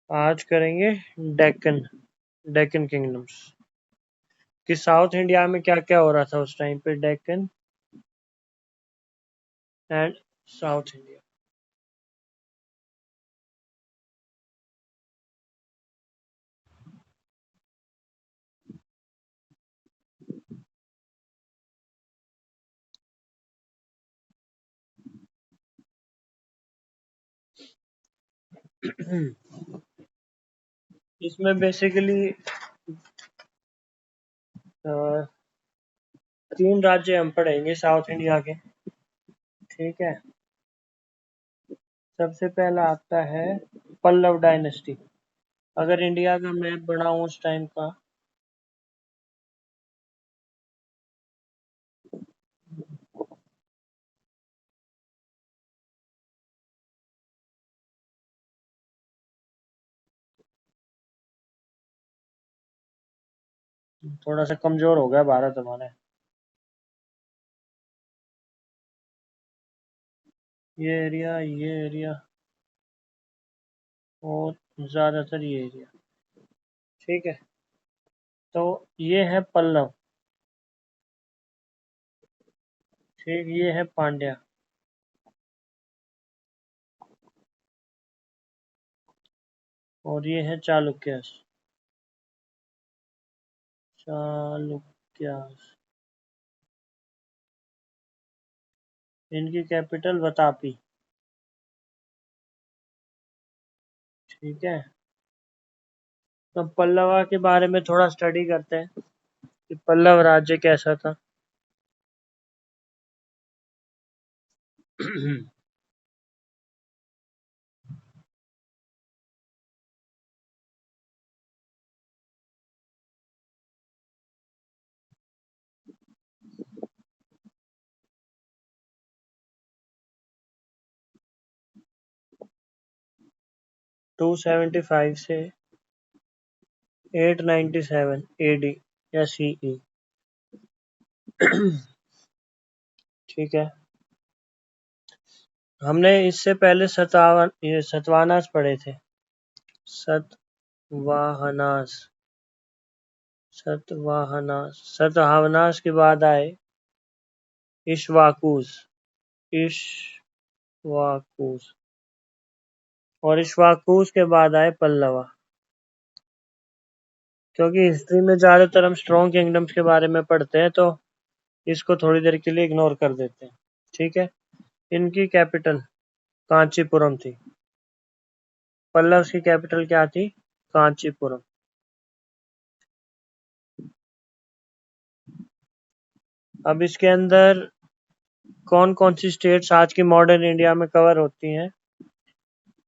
आज करेंगे डेक्कन डेक्कन किंगडम्स कि साउथ इंडिया में क्या क्या हो रहा था उस टाइम पे। Deccan and south India. इसमें बेसिकली 3 राज्य हम पढ़ेंगे साउथ इंडिया के। ठीक है। सबसे पहला आता है पल्लव डायनेस्टी। अगर इंडिया का मैप बनाऊं उस टाइम का, थोड़ा सा कमजोर हो गया भारत हमारा। ये एरिया और ज्यादातर ये एरिया। ठीक है। तो ये है पल्लव। ठीक, ये है पांड्या और ये है चालुक्यास। चालुक्यास। इनकी कैपिटल वतापी। ठीक है। तो पल्लवा के बारे में थोड़ा स्टडी करते हैं कि पल्लव राज्य कैसा था। 275 से 897 एडी या सीई। ठीक है। हमने इससे पहले सतवाहनास पढ़े थे। सतवाहनास। सतवाहनास के बाद आए इक्ष्वाकुस। इक्ष्वाकुस। और इक्ष्वाकुस के बाद आए पल्लवा। क्योंकि हिस्ट्री में ज्यादातर हम स्ट्रॉन्ग किंगडम्स के बारे में पढ़ते हैं, तो इसको थोड़ी देर के लिए इग्नोर कर देते हैं। ठीक है। इनकी कैपिटल कांचीपुरम थी। पल्लव की कैपिटल क्या थी? कांचीपुरम। अब इसके अंदर कौन कौन सी स्टेट्स आज की मॉडर्न इंडिया में कवर होती हैं?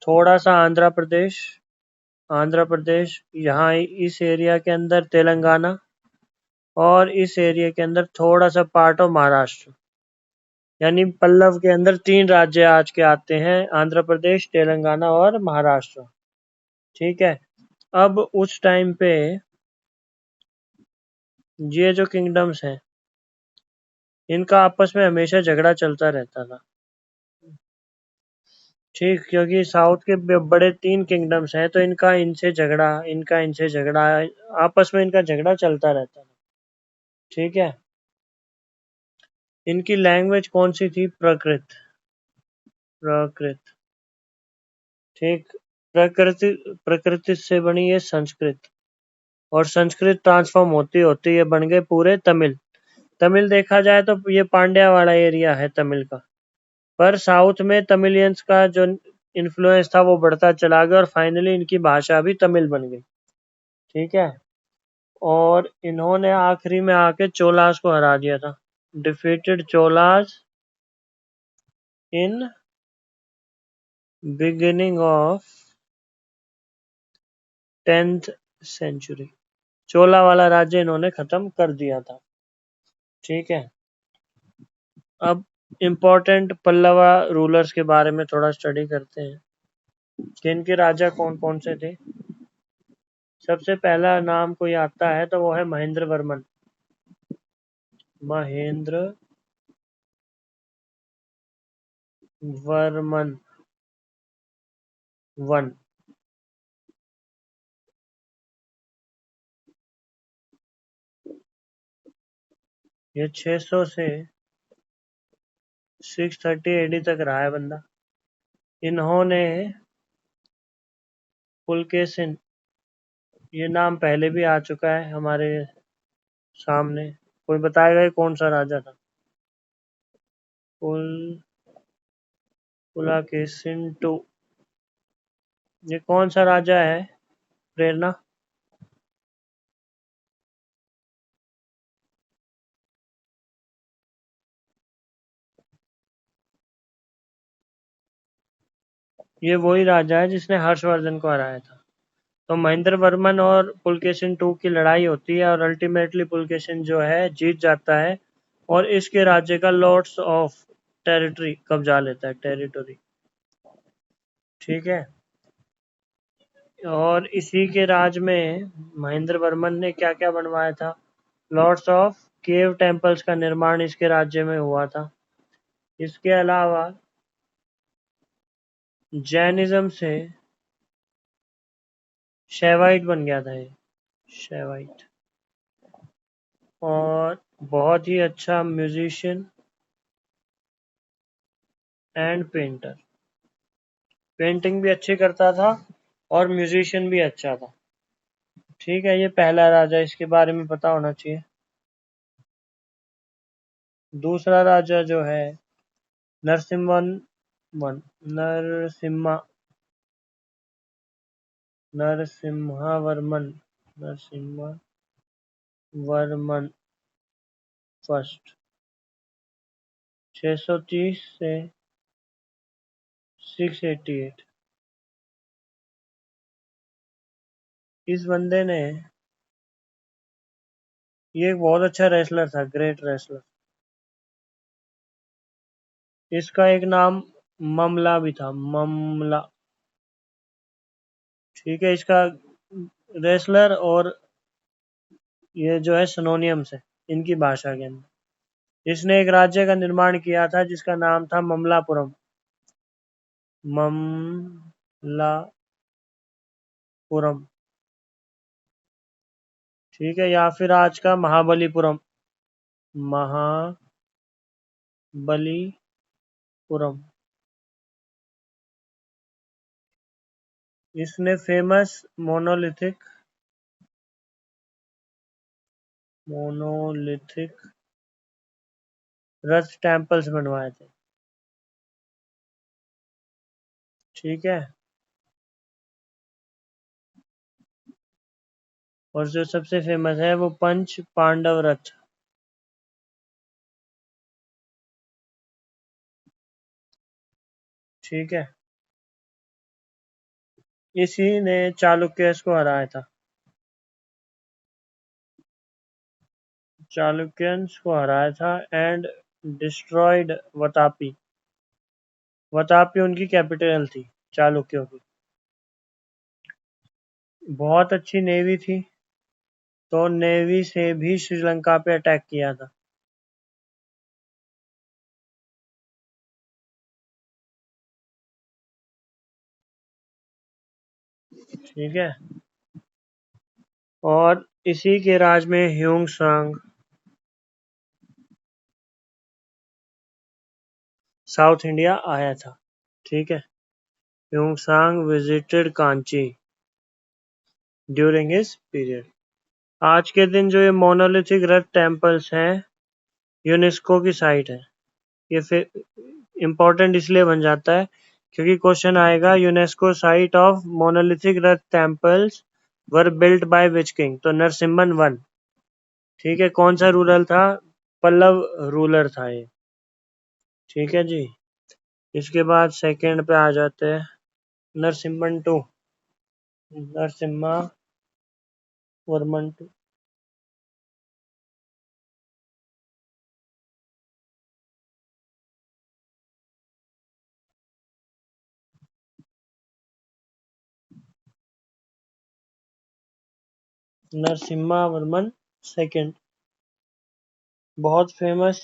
थोड़ा सा आंध्र प्रदेश, यहाँ इस एरिया के अंदर तेलंगाना, और इस एरिया के अंदर थोड़ा सा पार्ट ऑफ महाराष्ट्र। यानी पल्लव के अंदर 3 राज्य आज के आते हैं, आंध्र प्रदेश, तेलंगाना और महाराष्ट्र। ठीक है। अब उस टाइम पे ये जो किंगडम्स हैं, इनका आपस में हमेशा झगड़ा चलता रहता था। ठीक, क्योंकि साउथ के बड़े 3 किंगडम्स हैं, तो इनका इनसे झगड़ा आपस में इनका झगड़ा चलता रहता था। ठीक है। इनकी लैंग्वेज कौन सी थी? प्राकृत। ठीक। प्रकृति प्रकृति से बनी ये संस्कृत, और संस्कृत ट्रांसफॉर्म होती होती ये बन गए पूरे तमिल। तमिल देखा जाए तो ये पांड्या वाला एरिया है तमिल का, पर साउथ में तमिलियंस का जो इन्फ्लुएंस था वो बढ़ता चला गया और फाइनली इनकी भाषा भी तमिल बन गई। ठीक है। और इन्होंने आखिरी में आके चोलास को हरा दिया था। Defeated Cholas in beginning of 10th century. Chola वाला राज्य इन्होंने खत्म कर दिया था। ठीक है। अब इम्पोर्टेंट पल्लवा रूलर्स के बारे में थोड़ा स्टडी करते हैं कि इनके राजा कौन कौन से थे। सबसे पहला नाम कोई आता है तो वो है महेंद्र वर्मन। महेंद्र वर्मन वन। ये 600 से 630 एडी तक रहा है बंदा। इन्होंने पुलकेशिन, ये नाम पहले भी आ चुका है हमारे सामने। कोई बताएगा ये कौन सा राजा था? पुल पुलाकेशिन टू, ये कौन सा राजा है? प्रेरणा। ये वही राजा है जिसने हर्षवर्धन को हराया था। तो महेंद्र वर्मन और पुलकेशिन टू की लड़ाई होती है और अल्टीमेटली पुलकेशिन जो है जीत जाता है और इसके राज्य का लॉर्ड्स ऑफ टेरिटरी कब्जा लेता है, टेरिटोरी। ठीक है। और इसी के राज में महेंद्र वर्मन ने क्या क्या बनवाया था? लॉर्ड्स ऑफ केव टेम्पल्स का निर्माण इसके राज्य में हुआ था। इसके अलावा जैनिज्म से शैवाइट बन गया था ये, शैवाइट। और बहुत ही अच्छा म्यूजिशियन एंड पेंटर, पेंटिंग भी अच्छी करता था और म्यूजिशियन भी अच्छा था। ठीक है, ये पहला राजा, इसके बारे में पता होना चाहिए। दूसरा राजा जो है नरसिम्हन वन, नरसिम्हा नरसिम्हावर्मन, नरसिम्हावर्मन फर्स्ट, 630 से 688। इस बंदे ने, ये एक बहुत अच्छा रेसलर था, ग्रेट रेसलर। इसका एक नाम ममला भी था, ममला। ठीक है, इसका रेसलर और ये जो है सिनोनियम्स है इनकी भाषा के अंदर। इसने एक राज्य का निर्माण किया था जिसका नाम था ममलापुरम, ममलापुरम। ठीक है, या फिर आज का महाबलीपुरम, महाबलीपुरम। इसने फेमस मोनोलिथिक रथ टेम्पल्स बनवाए थे। ठीक है, और जो सबसे फेमस है वो पंच पांडव रथ। ठीक है, इसी ने चालुक्यस को हराया था, चालुक्यंस को हराया था एंड डिस्ट्रॉयड वतापी। वतापी उनकी कैपिटल थी, चालुक्यों की। बहुत अच्छी नेवी थी, तो नेवी से भी श्रीलंका पे अटैक किया था। ठीक है, और इसी के राज में ह्यूंग सांग साउथ इंडिया आया था। ठीक है, ह्यूंग सांग visited Kanchi during his period. आज के दिन जो ये मोनोलिथिक रथ टेम्पल्स हैं, यूनेस्को की साइट है। ये फिर इम्पोर्टेंट इसलिए बन जाता है क्योंकि क्वेश्चन आएगा UNESCO site of monolithic Rath temples were built by which king, तो नरसिम्हन वन। ठीक है, कौन सा रूरल था? पल्लव रूलर था ये। ठीक है जी, इसके बाद सेकंड पे आ जाते हैं, Narasimhan two, Narasimha Varman two. Narasimha Varman second, बहुत फेमस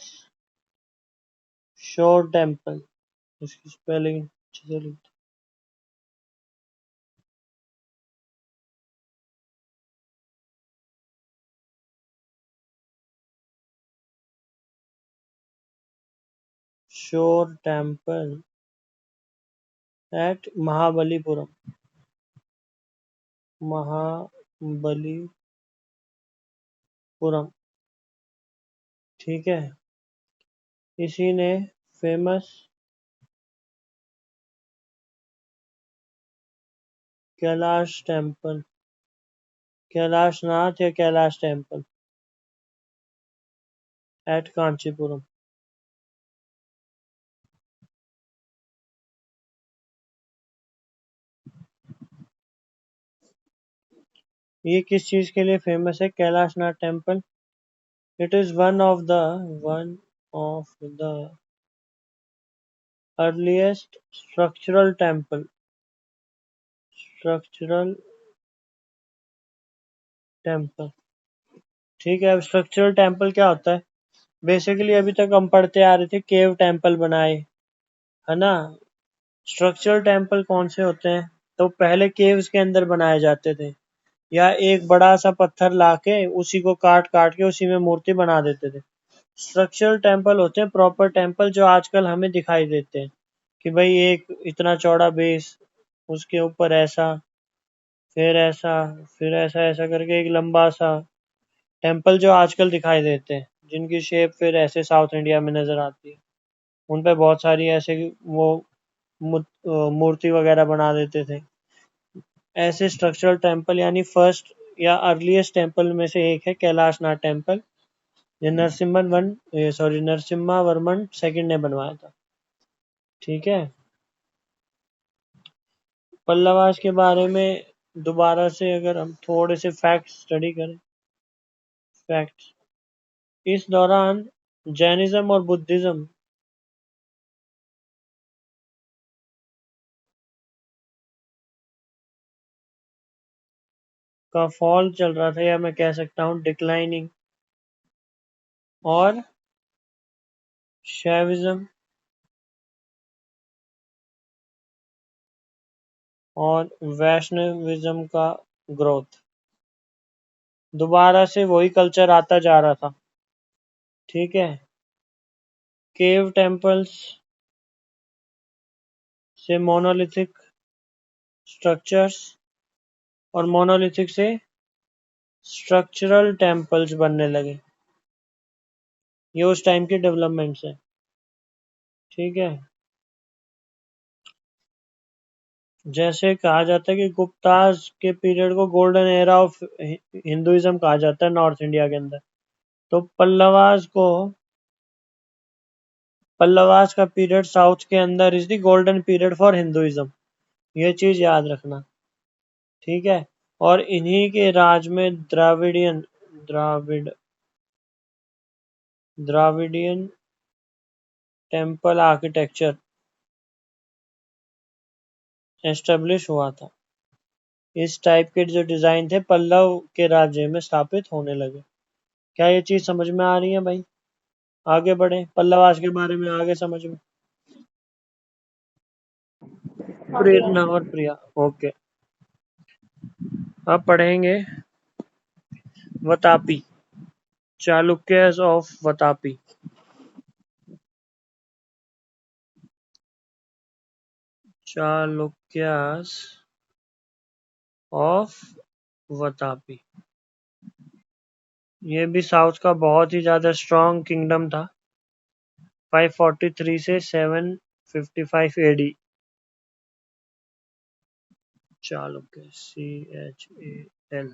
शोर टेम्पल, इसकी स्पेलिंग अच्छे से लिखते shore temple at Mahabalipuram. Mahabalipuram, ठीक है। इसी ने फेमस कैलाश टेम्पल, कैलाशनाथ या कैलाश टेम्पल एट कांचीपुरम। ये किस चीज के लिए फेमस है Kailashnath temple? It is one of the earliest structural temple. ठीक है, अब स्ट्रक्चरल टेम्पल क्या होता है? बेसिकली अभी तक हम पढ़ते आ रहे थे केव टेम्पल बनाए, है ना। स्ट्रक्चरल टेम्पल कौन से होते हैं? तो पहले केव्स के अंदर बनाए जाते थे, या एक बड़ा सा पत्थर लाके उसी को काट काट के उसी में मूर्ति बना देते थे। स्ट्रक्चरल टेम्पल होते हैं प्रॉपर टेम्पल जो आजकल हमें दिखाई देते हैं, कि भाई एक इतना चौड़ा बेस, उसके ऊपर ऐसा, फिर ऐसा, फिर ऐसा ऐसा करके एक लंबा सा टेम्पल जो आजकल दिखाई देते हैं, जिनकी शेप फिर ऐसे साउथ इंडिया में नजर आती है। उन पे बहुत सारी ऐसे वो मूर्ति वगैरह बना देते थे। ऐसे स्ट्रक्चरल टेम्पल यानी फर्स्ट या अर्लीस्ट टेम्पल में से एक है कैलाशनाथ टेम्पल। ये नरसिम्हा वर्मन सेकंड ने बनवाया था, ठीक है। पल्लवास के बारे में दोबारा से अगर हम थोड़े से फैक्ट्स स्टडी करें, फैक्ट्स, इस दौरान जैनिज्म और बुद्धिज्म का फॉल चल रहा था, या मैं कह सकता हूँ डिक्लाइनिंग, और शैविज्म और वैष्णविज्म का ग्रोथ। दोबारा से वही कल्चर आता जा रहा था, ठीक है। केव टेम्पल्स से मोनोलिथिक स्ट्रक्चर्स, और मोनोलिथिक से स्ट्रक्चरल टेम्पल्स बनने लगे। ये उस टाइम की डेवलपमेंट्स है, ठीक है। जैसे कहा जाता है कि गुप्ताज के पीरियड को गोल्डन एरा ऑफ हिंदुइज्म कहा जाता है नॉर्थ इंडिया के अंदर। तो पल्लवास का पीरियड साउथ के अंदर is the golden period for Hinduism. ये चीज याद रखना, ठीक है। और इन्हीं के राज में द्राविडियन टेम्पल आर्किटेक्चर एस्टेब्लिश हुआ था। इस टाइप के जो डिजाइन थे पल्लव के राज्य में स्थापित होने लगे। क्या ये चीज समझ में आ रही है भाई? आगे बढ़े पल्लवास के बारे में, आगे समझ में। प्रेरणा और प्रिया, ओके। अब पढ़ेंगे वतापी, चालुक्यस ऑफ वतापी। चालुक्यस ऑफ वतापी, ये भी साउथ का बहुत ही ज्यादा स्ट्रॉन्ग किंगडम था। 543 से 755 एडी। चालुक्य, CHAL।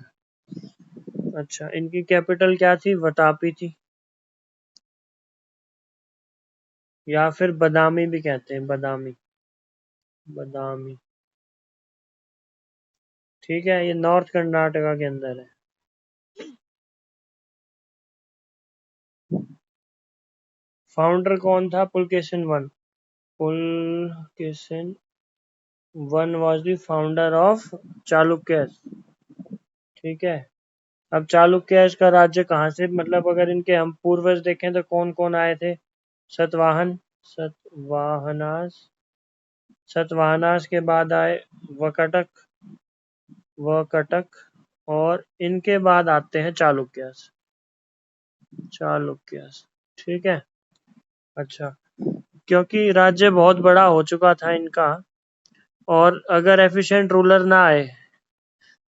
अच्छा, इनकी कैपिटल क्या थी? वतापी थी, या फिर बदामी भी कहते हैं, बदामी, बदामी, ठीक है। ये नॉर्थ कर्नाटका के अंदर है। फाउंडर कौन था? Pulakeshin one. Pulakeshin one was the founder of Chalukya, ठीक है। अब चालुक्य का राज्य कहाँ से, मतलब अगर इनके हम पूर्वज देखें तो कौन कौन आए थे? सतवाहन, सतवाहनास, सतवाहनास के बाद आए वकटक, और इनके बाद आते हैं चालुक्य, ठीक है। अच्छा, क्योंकि राज्य बहुत बड़ा हो चुका था इनका, और अगर एफिशिएंट रूलर ना आए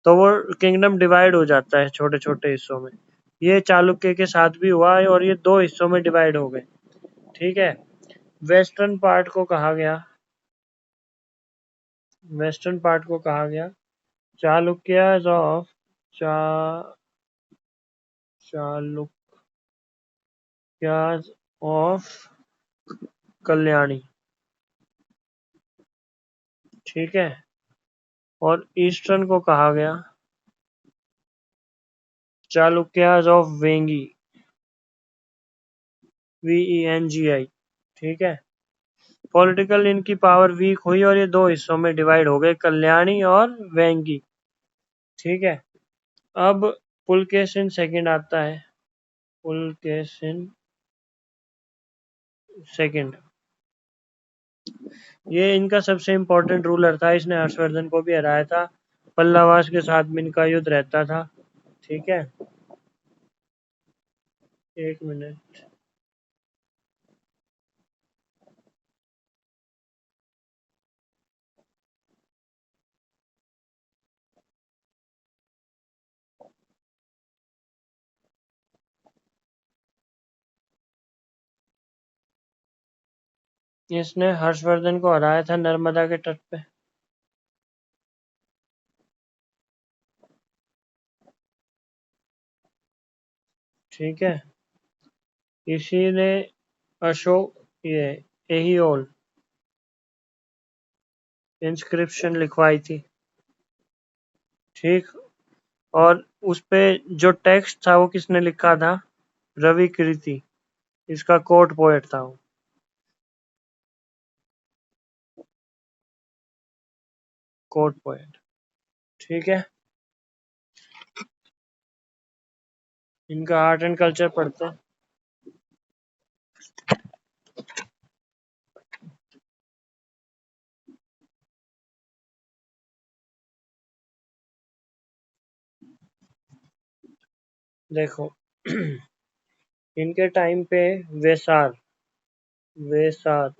तो वो किंगडम डिवाइड हो जाता है छोटे छोटे हिस्सों में। ये चालुक्य के साथ भी हुआ है और ये दो हिस्सों में डिवाइड हो गए। ठीक है। वेस्टर्न पार्ट को कहा गया वेस्टर्न पार्ट को कहा गया चालुक्याज ऑफ चा चालुक्याज ऑफ कल्याणी। ठीक है। और ईस्टर्न को कहा गया चालुक्याज ऑफ वेंगी, VENGI। ठीक है। पॉलिटिकल इनकी पावर वीक हुई और ये दो हिस्सों में डिवाइड हो गए, कल्याणी और वेंगी। ठीक है। अब पुलकेशिन सेकंड आता है। पुलकेशिन सेकंड, ये इनका सबसे इम्पोर्टेंट रूलर था। इसने हर्षवर्धन को भी हराया था। पल्लवास के साथ भी इनका युद्ध रहता था। ठीक है। एक मिनट। इसने हर्षवर्धन को हराया था नर्मदा के तट पे। ठीक है। इसी ने अशोक ये एहियोल इंस्क्रिप्शन लिखवाई थी। ठीक। और उस पे जो टेक्स्ट था वो किसने लिखा था? रवि कीर्ति। इसका कोर्ट पोएट था वो। Court poet. ठीक है। इनका आर्ट एंड कल्चर पढ़ते हैं। देखो इनके टाइम पे वेसार वेसार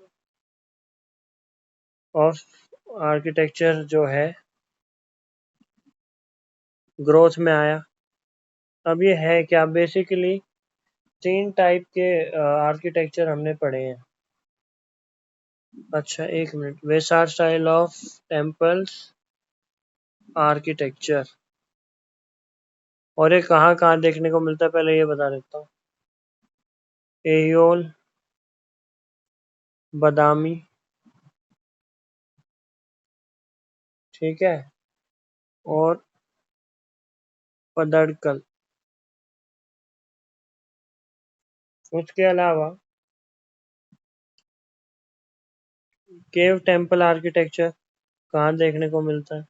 ऑफ आर्किटेक्चर जो है ग्रोथ में आया। अब ये है क्या? बेसिकली तीन टाइप के आर्किटेक्चर हमने पढ़े हैं। अच्छा एक minute. Vesara style of temples architecture, और ये कहाँ कहाँ देखने को मिलता है पहले ये बता देता हूँ। एयोल, बदामी। ठीक है। और पदड़कल। उसके अलावा केव टेम्पल आर्किटेक्चर कहाँ देखने को मिलता है?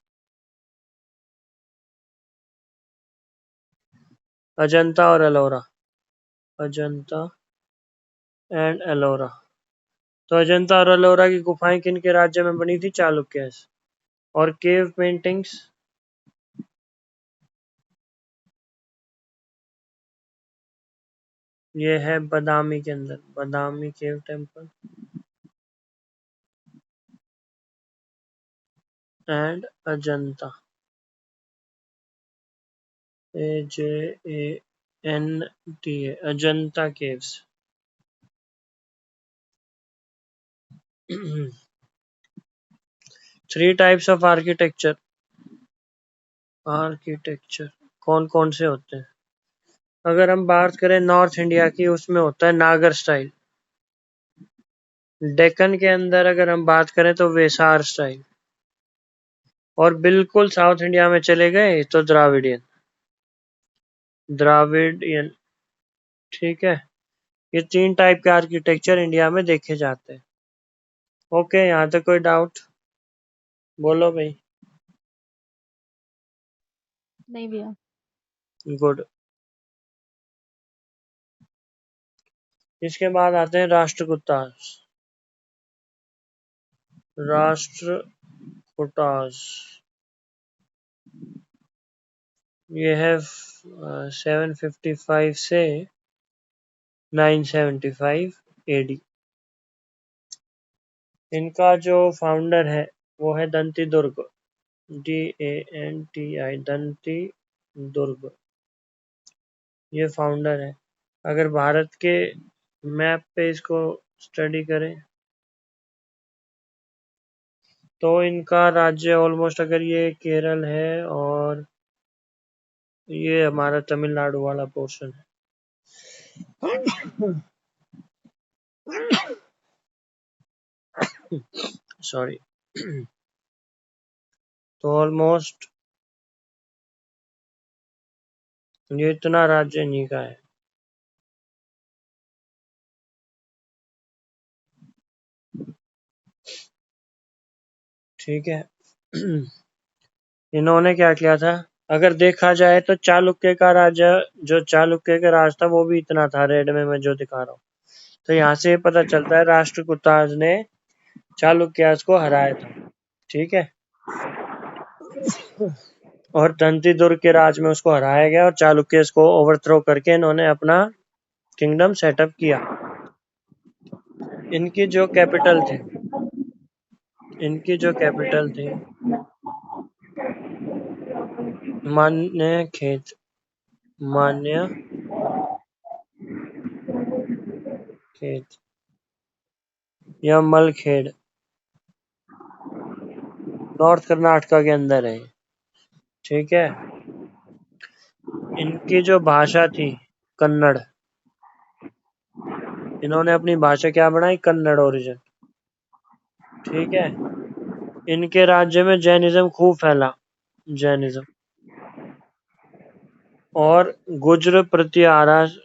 अजंता और एलोरा। अजंता एंड एलोरा। तो अजंता और एलोरा की गुफाएं किन के राज्य में बनी थी? चालुक्य। और केव पेंटिंग्स? ये है बदामी के अंदर, Badami cave temple and Ajanta. AJANTA Ajanta caves. Three types of architecture. Architecture कौन कौन से होते हैं? अगर हम बात करें नॉर्थ इंडिया की, उसमें होता है नागर स्टाइल। डेक्कन के अंदर अगर हम बात करें तो वेसार स्टाइल। और बिल्कुल साउथ इंडिया में चले गए तो द्राविडियन। द्राविडियन। ठीक है। ये तीन टाइप के आर्किटेक्चर इंडिया में देखे जाते हैं। ओके, यहाँ तक कोई डाउट? बोलो भाई। नहीं भैया। गुड। इसके बाद आते हैं राष्ट्रकूटास। राष्ट्रकूटास ये है 755 से 975 AD। इनका जो फाउंडर है वो है दंती दुर्ग, DANTI, दंती दुर्ग, ये फाउंडर है। अगर भारत के मैप पे इसको स्टडी करें तो इनका राज्य ऑलमोस्ट, अगर ये केरल है और ये हमारा तमिलनाडु वाला पोर्शन है। सॉरी। तो ऑलमोस्ट ये इतना राज्य इन्हीं का है। ठीक है। इन्होंने क्या किया था, अगर देखा जाए तो चालुक्य का राजा, जो चालुक्य का राज था वो भी इतना था, रेड में मैं जो दिखा रहा हूँ। तो यहाँ से पता चलता है राष्ट्रकूटाज ने चालुक्याज को हराया था। ठीक है। और दंती दुर्ग के राज में उसको हराया गया और चालुक्य को ओवरथ्रो करके इन्होंने अपना किंगडम सेटअप किया। इनकी जो कैपिटल थी, इनकी जो कैपिटल थी मान्य खेत, मान्य खेत या मलखेड़, नॉर्थ कर्नाटका के अंदर है। ठीक है। इनकी जो भाषा थी कन्नड़, इन्होंने अपनी भाषा क्या बनाई, कन्नड़ ओरिजिन। ठीक है। इनके राज्य में जैनिज्म खूब फैला, जैनिज्म। और गुर्जर प्रतिहारास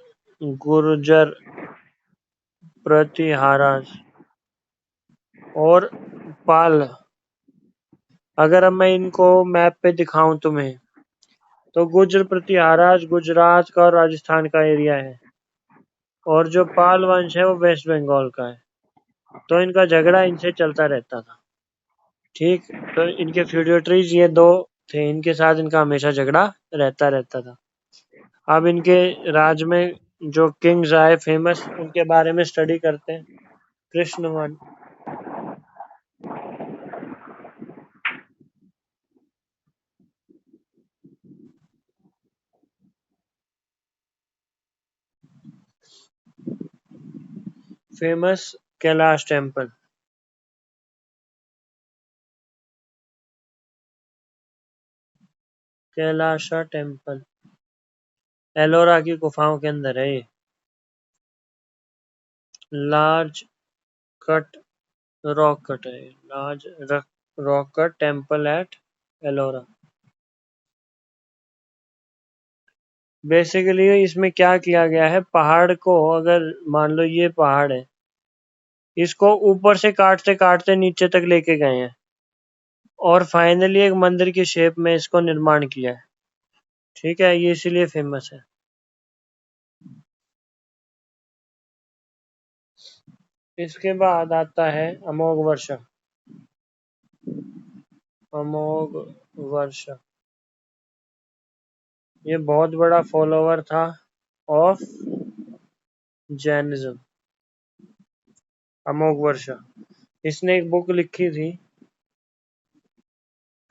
और पाल, अगर अब मैं इनको मैप पे दिखाऊं तुम्हें तो गुर्जर प्रतिहारास गुजरात का और राजस्थान का एरिया है, और जो पाल वंश है वो वेस्ट बंगाल का है। तो इनका झगड़ा इनसे चलता रहता था। ठीक। तो इनके फ्यूडेटरीज ये दो थे, इनके साथ इनका हमेशा झगड़ा रहता था। अब इनके राज में जो किंग्स आए फेमस, उनके बारे में स्टडी करते हैं। कृष्णवन, famous Kailash temple, Kailasha temple Ellora की गुफाओं के अंदर है ये। लार्ज कट रॉक कट है, large rock cut temple at Ellora. Basically इसमें क्या किया गया है, पहाड़ को, अगर मान लो ये पहाड़ है, इसको ऊपर से काटते काटते नीचे तक लेके गए हैं और फाइनली एक मंदिर की शेप में इसको निर्माण किया है। ठीक है, ये इसीलिए फेमस है। इसके बाद आता है अमोघ वर्षा, अमोघ वर्षा। ये बहुत बड़ा फॉलोवर था ऑफ जैनिज्म, अमोघ वर्षा। इसने एक बुक लिखी थी,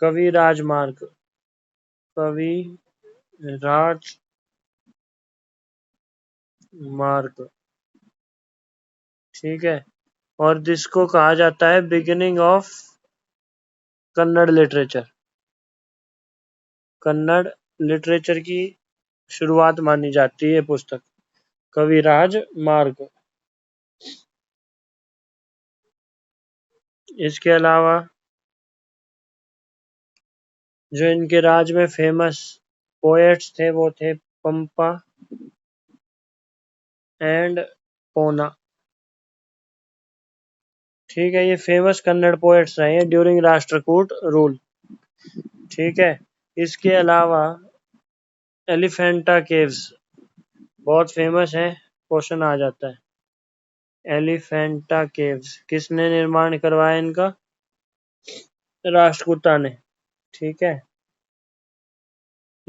कवि राजमार्ग, कवि राजमार्ग। ठीक है। और जिसको कहा जाता है beginning of Kannada literature, Kannada literature की शुरुआत मानी जाती है पुस्तक, कविराज मार्ग। इसके अलावा जो इनके राज में फेमस पोएट्स थे वो थे पंपा एंड पोना। ठीक है, ये फेमस कन्नड़ पोएट्स रहे हैं ड्यूरिंग राष्ट्रकूट रूल। ठीक है। इसके अलावा एलिफेंटा केव्स बहुत फेमस है, क्वेश्चन आ जाता है। एलिफेंटा केव्स किसने निर्माण करवाया इनका, राष्ट्रकूटा ने। ठीक है।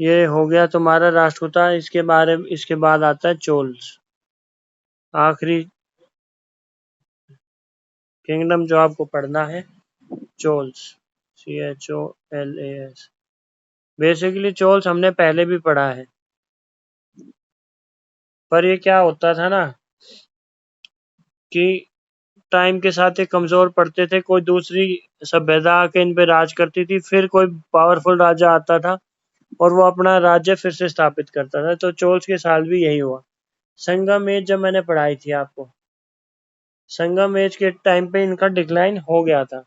ये हो गया तुम्हारा राष्ट्रकूटा। इसके बाद आता है चोल्स, आखिरी किंगडम जो आपको पढ़ना है, चोल्स, CHOLAS। बेसिकली चोल्स हमने पहले भी पढ़ा है, पर ये क्या होता था ना कि टाइम के साथ ये कमजोर पड़ते थे, कोई दूसरी सभ्यता आके इन पे राज करती थी, फिर कोई पावरफुल राजा आता था और वो अपना राज्य फिर से स्थापित करता था। तो चोल्स के साथ भी यही हुआ। संगम एज जब मैंने पढ़ाई थी आपको, संगम एज के टाइम पे इनका डिक्लाइन हो गया था,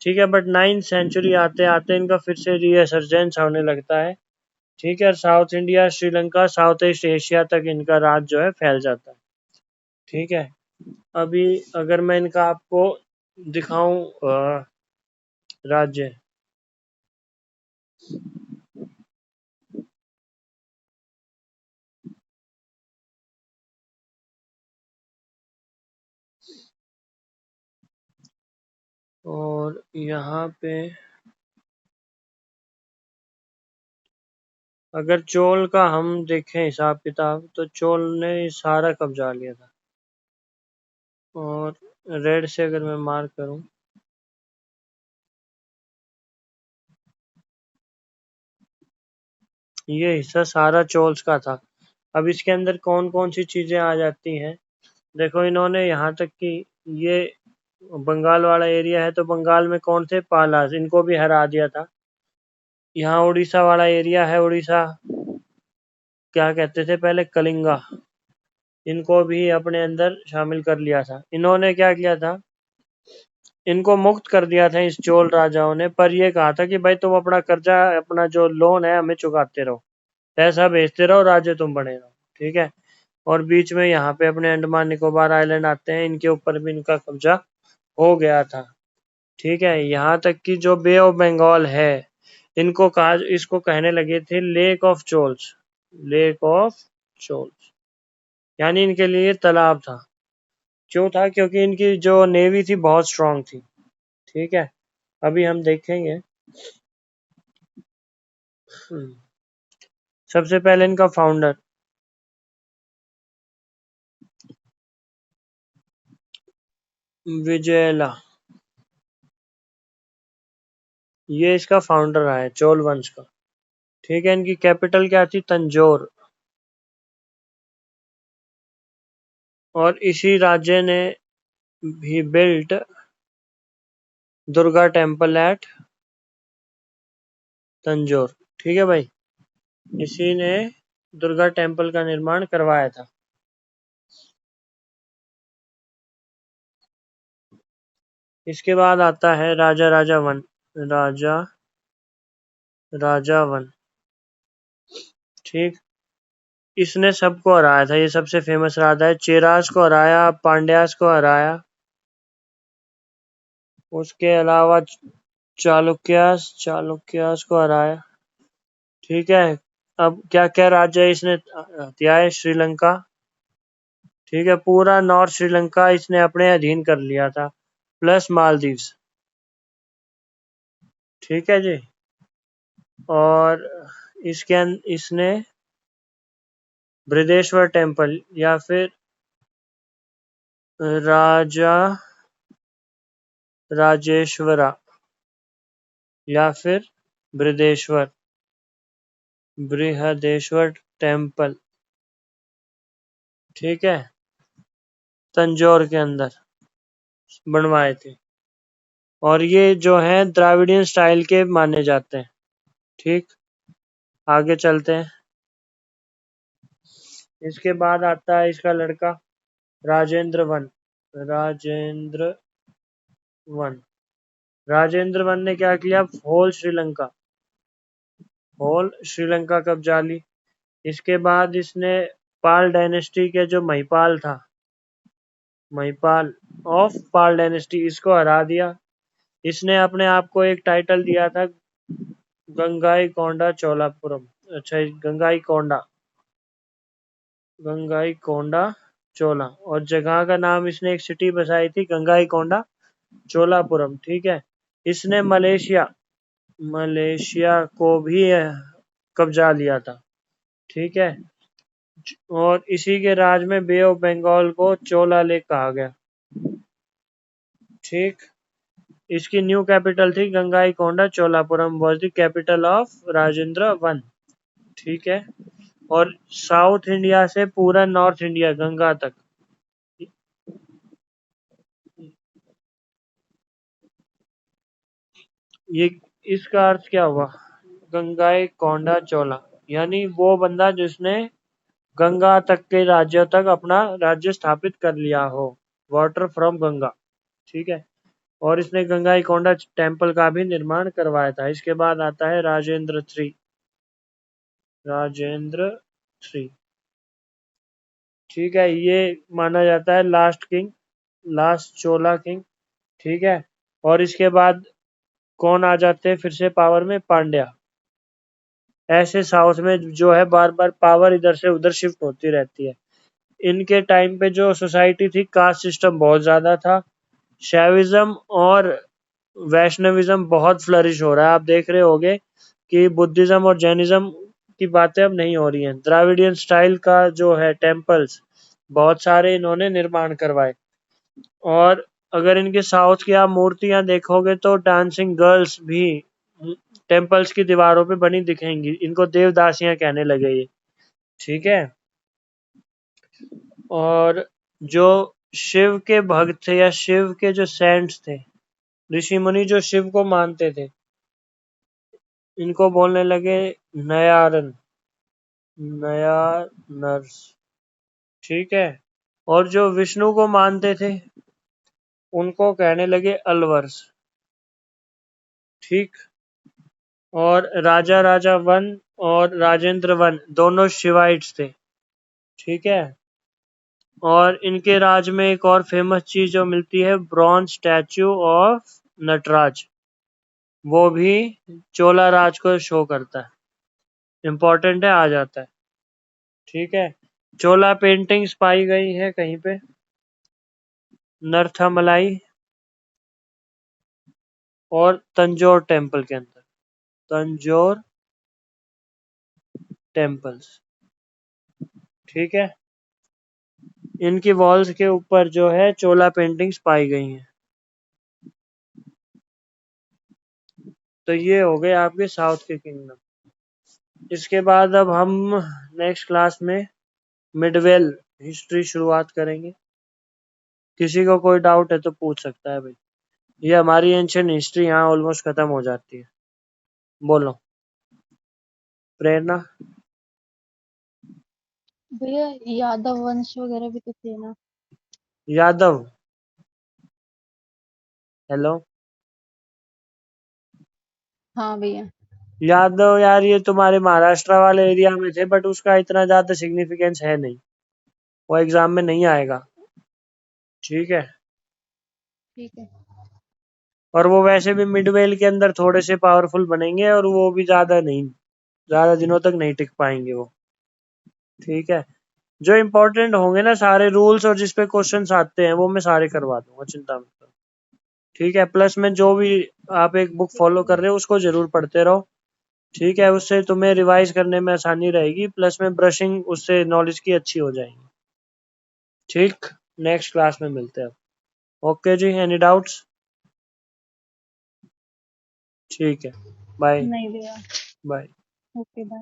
ठीक है, बट 9th सेंचुरी आते आते इनका फिर से रीअसर्जेंस होने लगता है, ठीक है, और south India, Sri Lanka, south east Asia तक इनका राज जो है फैल जाता है, ठीक है। अभी अगर मैं इनका आपको दिखाऊं राज्य, और यहाँ पे अगर चोल का हम देखें हिसाब किताब, तो चोल ने सारा कब्जा लिया था। और रेड से अगर मैं मार्क करूं, ये हिस्सा सारा चोल्स का था। अब इसके अंदर कौन कौन सी चीजें आ जाती हैं, देखो इन्होंने यहाँ तक कि ये बंगाल वाला एरिया है, तो बंगाल में कौन थे, पालास, इनको भी हरा दिया था। यहाँ उड़ीसा वाला एरिया है, उड़ीसा क्या कहते थे पहले, कलिंगा, इनको भी अपने अंदर शामिल कर लिया था। इन्होंने क्या किया था, इनको मुक्त कर दिया था इस चोल राजाओं ने, पर ये कहा था कि भाई तुम अपना कर्जा, अपना जो लोन है हमें चुकाते रहो, पैसा भेजते रहो, राज्य तुम बने रहो, ठीक है। और बीच में यहाँ पे अपने अंडमान निकोबार आइलैंड आते हैं, इनके ऊपर भी इनका कब्जा हो गया था, ठीक है। यहाँ तक कि जो बे ऑफ बंगाल है, इनको कहा, इसको कहने लगे थे लेक ऑफ चोल्स, लेक ऑफ चोल्स, यानी इनके लिए तालाब था। क्यों था, क्योंकि इनकी जो नेवी थी बहुत स्ट्रांग थी, ठीक है। अभी हम देखेंगे। सबसे पहले इनका फाउंडर विजयला, ये इसका फाउंडर रहा है चोल वंश का, ठीक है। इनकी कैपिटल क्या थी, तंजौर, और इसी राज्य ने भी built Durga temple at Tanjore, ठीक है भाई, इसी ने दुर्गा टेम्पल का निर्माण करवाया था। इसके बाद आता है राजा राजा वन, राजा राजा वन, ठीक। इसने सबको हराया था, ये सबसे फेमस राजा है। चेरास को हराया, पांड्यास को हराया, उसके अलावा चालुक्यास चालुक्यास को हराया, ठीक है। अब क्या क्या राज्य इसने हत्या है, श्रीलंका, ठीक है, पूरा नॉर्थ श्रीलंका इसने अपने अधीन कर लिया था, प्लस मालदीव्स, ठीक है जी। और इसने बृहदेश्वर टेम्पल, या फिर राजा राजेश्वरा, या फिर बृहदेश्वर बृहदेश्वर टेम्पल, ठीक है, तंजौर के अंदर बनवाए थे। और ये जो है द्राविडियन स्टाइल के माने जाते हैं, ठीक। आगे चलते हैं। इसके बाद आता है इसका लड़का Rajendra one, Rajendra one, Rajendra one ने क्या किया, होल श्रीलंका कब्जा ली। इसके बाद इसने पाल डायनेस्टी के जो महिपाल था, महिपाल ऑफ पाल डायनेस्टी, इसको हरा दिया। इसने अपने आप को एक टाइटल दिया था, गंगाईकोंडा चोलापुरम, अच्छा, गंगाईकोंडा चोला, और जगह का नाम इसने एक सिटी बसाई थी गंगाईकोंडा चोलापुरम, ठीक है। इसने मलेशिया को भी कब्जा लिया था, ठीक है। और इसी के राज में बे ऑफ बंगाल को चोला लेक कहा गया। ठीक। इसकी न्यू कैपिटल थी Gangaikonda Cholapuram was the capital of Rajendra one. ठीक है। और साउथ इंडिया से पूरा नॉर्थ इंडिया गंगा तक, ये इसका अर्थ क्या हुआ? गंगाईकोंडा चोला यानी वो बंदा जिसने गंगा तक के राज्यों तक अपना राज्य स्थापित कर लिया हो, वाटर फ्रॉम गंगा। ठीक है। और इसने गंगाईकोंडा टेम्पल का भी निर्माण करवाया था। इसके बाद आता है राजेंद्र थ्री। राजेंद्र थ्री। ठीक है। ये माना जाता है लास्ट किंग, लास्ट चोला किंग। ठीक है। और इसके बाद कौन आ जाते हैं फिर से पावर में? पांड्या। ऐसे साउथ में जो है बार बार पावर इधर से उधर शिफ्ट होती रहती है। इनके टाइम पे जो सोसाइटी थी, कास्ट सिस्टम बहुत ज्यादा था। शैविज्म और वैष्णविज्म बहुत फ्लरिश हो रहा है। आप देख रहे होंगे कि बुद्धिज्म और जैनिज्म की बातें अब नहीं हो रही हैं। द्राविडियन स्टाइल का जो है टेम्पल्स बहुत सारे इन्होंने निर्माण करवाए। और अगर इनके साउथ की आप मूर्तियां देखोगे तो डांसिंग गर्ल्स भी टेम्पल्स की दीवारों पे बनी दिखेंगी। इनको देवदासियां कहने लगे ये। ठीक है। और जो शिव के भक्त थे या शिव के जो सेंट्स थे, ऋषि मुनि जो शिव को मानते थे, इनको बोलने लगे नयारन, नयानर्स। ठीक है। और जो विष्णु को मानते थे उनको कहने लगे अलवर्स। ठीक। और राजा राजा वन और राजेंद्र वन दोनों शिवाइट्स थे। ठीक है। और इनके राज में एक और फेमस चीज जो मिलती है, ब्रॉन्ज स्टैच्यू ऑफ नटराज, वो भी चोला राज को शो करता है। इम्पोर्टेंट है, आ जाता है। ठीक है। चोला पेंटिंग्स पाई गई है कहीं पे? नरथामलाई और तंजौर टेम्पल के अंदर। तंजौर टेम्पल्स। ठीक है। इनकी वॉल्स के ऊपर जो है चोला पेंटिंग्स पाई गई हैं। तो ये हो गए आपके साउथ के किंगडम। इसके बाद अब हम नेक्स्ट क्लास में मिडवेल हिस्ट्री शुरुआत करेंगे। किसी को कोई डाउट है तो पूछ सकता है भाई। ये हमारी एंशियंट हिस्ट्री यहाँ ऑलमोस्ट खत्म हो जाती है। बोलो प्रेरणा। भैया यादव वंश वगैरह भी तो थे ना। यादव, हेलो। हाँ भैया। यादव यार ये तुम्हारे महाराष्ट्र वाले एरिया में थे, बट उसका इतना ज्यादा सिग्निफिकेंस है नहीं, वो एग्जाम में नहीं आएगा। ठीक है। ठीक है। और वो वैसे भी मिडवेल के अंदर थोड़े से पावरफुल बनेंगे और वो भी ज्यादा नहीं, ज्यादा दिनों तक नहीं टिक पाएंगे वो। ठीक है। जो इम्पोर्टेंट होंगे ना सारे रूल्स और जिसपे क्वेश्चंस आते हैं वो मैं सारे करवा दूंगा, चिंता मत करो। ठीक है। प्लस में जो भी आप एक बुक ठीक फॉलो है। कर रहे हो उसको जरूर पढ़ते रहो। ठीक है। उससे तुम्हें रिवाइज करने में आसानी रहेगी, प्लस में ब्रशिंग उससे नॉलेज की अच्छी हो जाएगी। ठीक। नेक्स्ट क्लास में मिलते हैं। ओके जी, एनी डाउट्स? ठीक है। बाय। नहीं भैया। बाय। Okay bye.